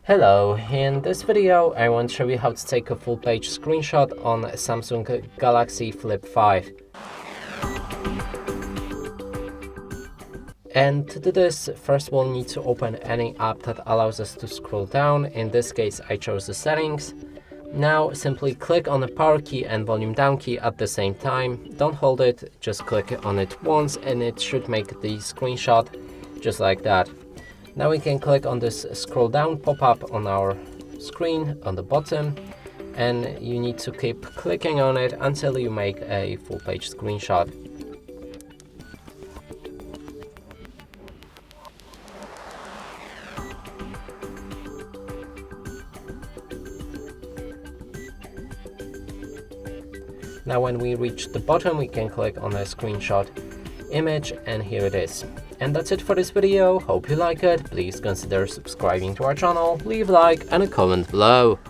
Hello, in this video I want to show you how to take a full page screenshot on Samsung Galaxy Flip 5. And to do this, first we'll need to open any app that allows us to scroll down. In this case I chose the settings. Now simply click on the power key and volume down key at the same time. Don't hold it, just click on it once and it should make the screenshot just like that. Now we can click on this scroll down pop-up on our screen on the bottom, and you need to keep clicking on it until you make a full page screenshot. Now when we reach the bottom, we can click on a screenshot image, and here it is. And that's it for this video. Hope you like it. Please consider subscribing to our channel, leave a like and a comment below.